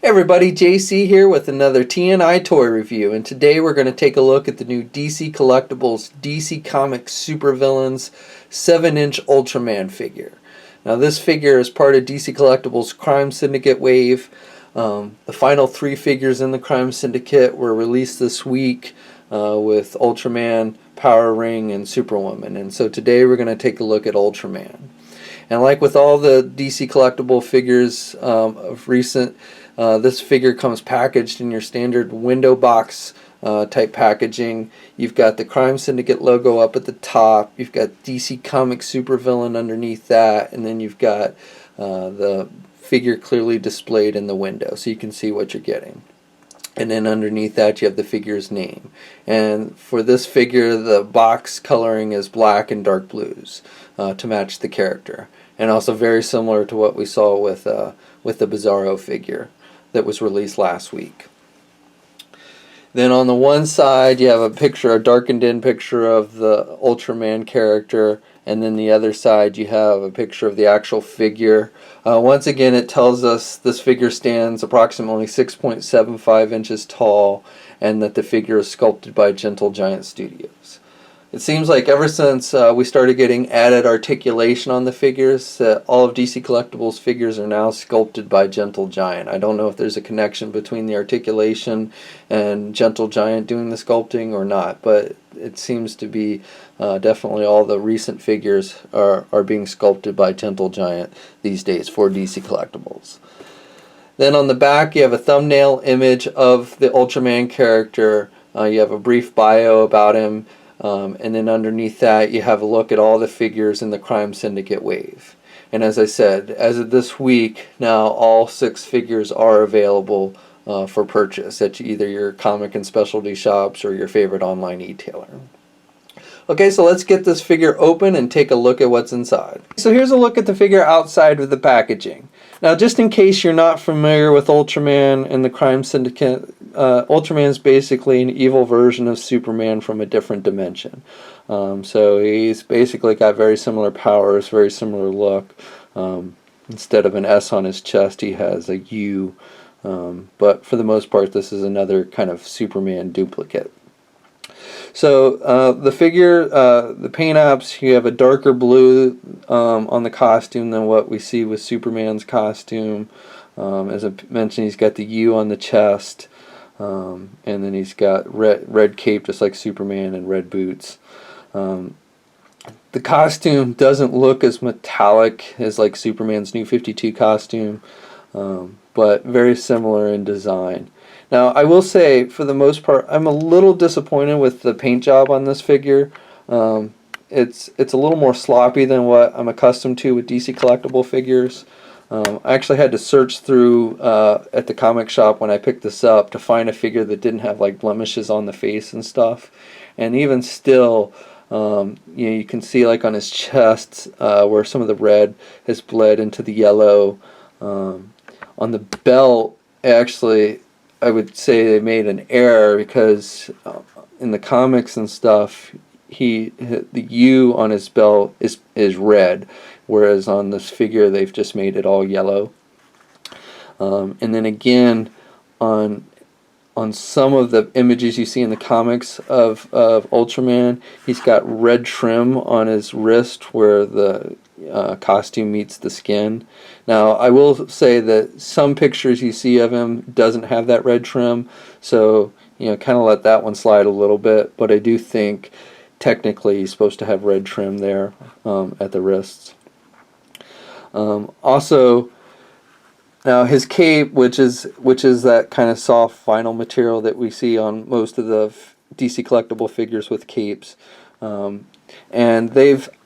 Hey everybody, JC here with another TNI toy review, and today we're going to take a look at the new DC Collectibles DC Comics Supervillains 7-inch Ultraman figure. Now this figure is part of DC Collectibles Crime Syndicate wave. The final 3 figures in the Crime Syndicate were released this week with Ultraman, Power Ring, and Superwoman. And so today we're going to take a look at Ultraman. And like with all the DC collectible figures of recent, this figure comes packaged in your standard window box type packaging. You've got the Crime Syndicate logo up at the top. You've got DC Comics Supervillain underneath that. And then you've got the figure clearly displayed in the window so you can see what you're getting. And then underneath that you have the figure's name. And for this figure, the box coloring is black and dark blues to match the character. And also very similar to what we saw with the Bizarro figure that was released last week. Then on the one side you have a darkened in picture of the Ultraman character, and then the other side you have a picture of the actual figure. Once again, it tells us this figure stands approximately 6.75 inches tall and that the figure is sculpted by Gentle Giant Studios. It seems like ever since we started getting added articulation on the figures, that all of DC Collectibles figures are now sculpted by Gentle Giant. I don't know if there's a connection between the articulation and Gentle Giant doing the sculpting or not, but it seems to be definitely all the recent figures are being sculpted by Gentle Giant these days for DC Collectibles. Then on the back you have a thumbnail image of the Ultraman character. You have a brief bio about him. And then underneath that you have a look at all the figures in the Crime Syndicate wave. And as I said, as of this week, now all 6 figures are available for purchase at either your comic and specialty shops or your favorite online e-tailer. Okay, so let's get this figure open and take a look at what's inside. So here's a look at the figure outside of the packaging. Now, just in case you're not familiar with Ultraman and the Crime Syndicate, Ultraman is basically an evil version of Superman from a different dimension. So he's basically got very similar powers, very similar look. Instead of an S on his chest, he has a U. But for the most part, this is another kind of Superman duplicate. So the figure, the paint apps, you have a darker blue on the costume than what we see with Superman's costume. As I mentioned, he's got the U on the chest, and then he's got red cape just like Superman and red boots. The costume doesn't look as metallic as like Superman's New 52 costume, but very similar in design. Now, I will say, for the most part, I'm a little disappointed with the paint job on this figure. It's a little more sloppy than what I'm accustomed to with DC collectible figures. I actually had to search through at the comic shop when I picked this up to find a figure that didn't have like blemishes on the face and stuff. And even still, you can see like on his chest where some of the red has bled into the yellow. On the belt, actually, I would say they made an error because in the comics and stuff, the U on his belt is red, whereas on this figure they've just made it all yellow. And then again, on some of the images you see in the comics of Ultraman, he's got red trim on his wrist where the costume meets the skin. Now, I will say that some pictures you see of him doesn't have that red trim, so kind of let that one slide a little bit. But I do think technically he's supposed to have red trim there at the wrists. Also, now his cape, which is that kind of soft vinyl material that we see on most of the DC collectible figures with capes. And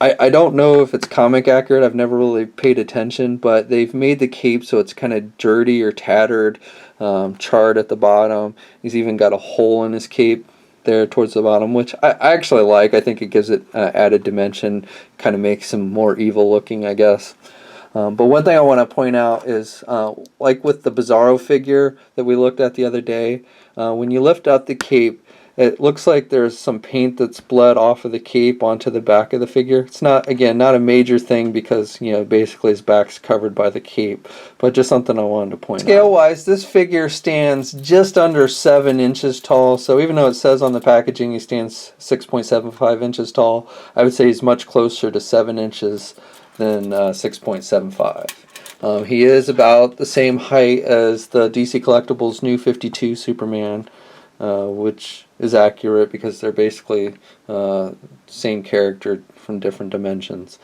I don't know if it's comic accurate, I've never really paid attention, but they've made the cape so it's kind of dirty or tattered, charred at the bottom. He's even got a hole in his cape there towards the bottom, which I actually like. I think it gives it added dimension, kind of makes him more evil looking, I guess. But one thing I want to point out is, like with the Bizarro figure that we looked at the other day, when you lift out the cape, it looks like there's some paint that's bled off of the cape onto the back of the figure. It's not, again, not a major thing because, you know, basically his back's covered by the cape, but just something I wanted to point out. Scale-wise, this figure stands just under 7 inches tall, so even though it says on the packaging he stands 6.75 inches tall, I would say he's much closer to 7 inches than 6.75. He is about the same height as the DC Collectibles New 52 Superman, which is accurate because they're basically same character from different dimensions.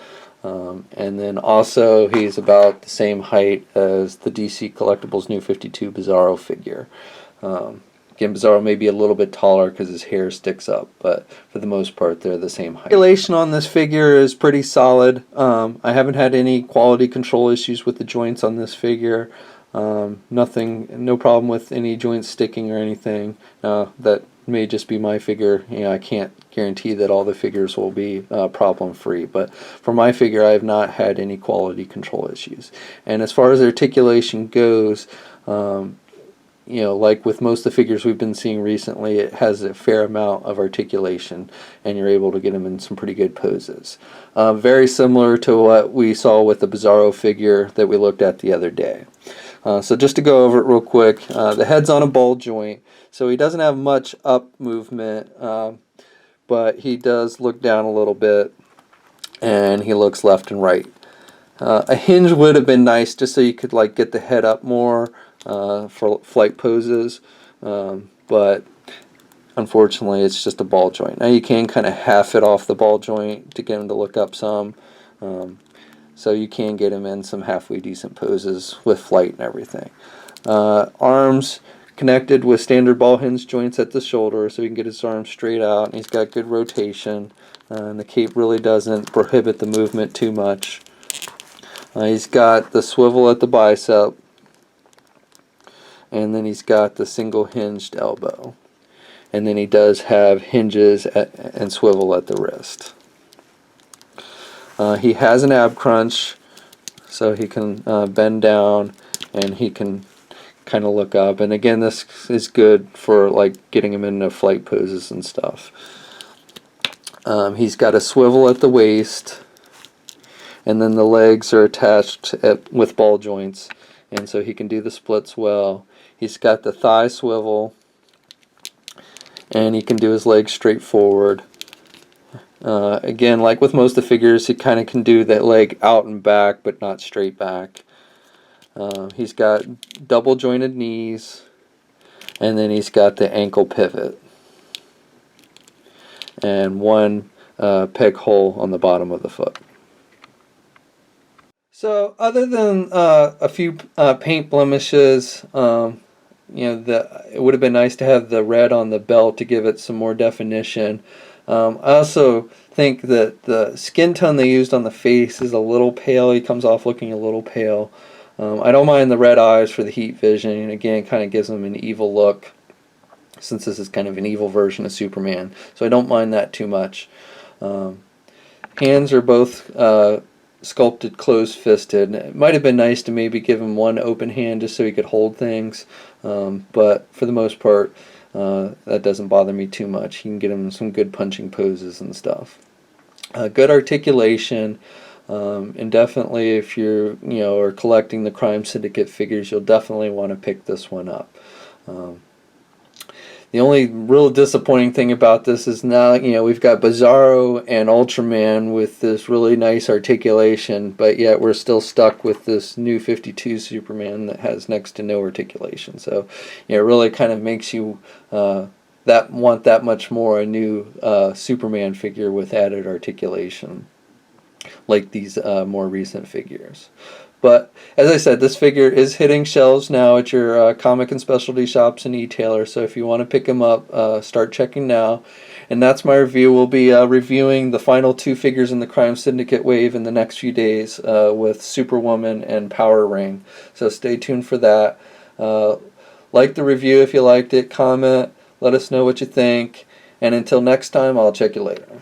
And then also he's about the same height as the DC Collectibles New 52 Bizarro figure. Again, Bizarro may be a little bit taller because his hair sticks up, but for the most part they're the same height. Articulation on this figure is pretty solid. I haven't had any quality control issues with the joints on this figure. No problem with any joints sticking or anything. That may just be my figure. You know, I can't guarantee that all the figures will be problem free, but for my figure I have not had any quality control issues. And as far as articulation goes, you know, like with most of the figures we've been seeing recently, it has a fair amount of articulation and you're able to get them in some pretty good poses. Very similar to what we saw with the Bizarro figure that we looked at the other day. So just to go over it real quick, the head's on a ball joint, so he doesn't have much up movement, but he does look down a little bit and he looks left and right. A hinge would have been nice just so you could like get the head up more for flight poses, but unfortunately it's just a ball joint. Now you can kind of half it off the ball joint to get him to look up some, so you can get him in some halfway decent poses with flight and everything. Arms connected with standard ball hinge joints at the shoulder so he can get his arms straight out, and he's got good rotation, and the cape really doesn't prohibit the movement too much. He's got the swivel at the bicep, and then he's got the single hinged elbow, and then he does have hinges and swivel at the wrist. He has an ab crunch, so he can bend down and he can kind of look up, and again this is good for like getting him into flight poses and stuff. He's got a swivel at the waist, and then the legs are attached with ball joints, and so he can do the splits well. He's got the thigh swivel, and he can do his legs straight forward. Again, like with most of the figures, he kind of can do that leg out and back, but not straight back. He's got double jointed knees, and then he's got the ankle pivot, and one peg hole on the bottom of the foot. So other than a few paint blemishes, you know, it would have been nice to have the red on the belt to give it some more definition. I also think that the skin tone they used on the face is a little pale. He comes off looking a little pale. I don't mind the red eyes for the heat vision, and again, it kind of gives him an evil look, since this is kind of an evil version of Superman. So I don't mind that too much. Hands are both sculpted closed-fisted. It might have been nice to maybe give him one open hand just so he could hold things, but for the most part, that doesn't bother me too much. You can get him some good punching poses and stuff. Good articulation, and definitely if you're, you know, are collecting the Crime Syndicate figures, you'll definitely want to pick this one up. The only real disappointing thing about this is now, you know, we've got Bizarro and Ultraman with this really nice articulation, but yet we're still stuck with this new 52 Superman that has next to no articulation. So, you know, it really kind of makes you want that much more a new Superman figure with added articulation, like these more recent figures. But as I said, this figure is hitting shelves now at your comic and specialty shops and e-tailers, so if you want to pick them up, start checking now. And that's my review. We'll be reviewing the final two figures in the Crime Syndicate wave in the next few days with Superwoman and Power Ring. So stay tuned for that. Like the review if you liked it, comment, let us know what you think, and until next time, I'll check you later.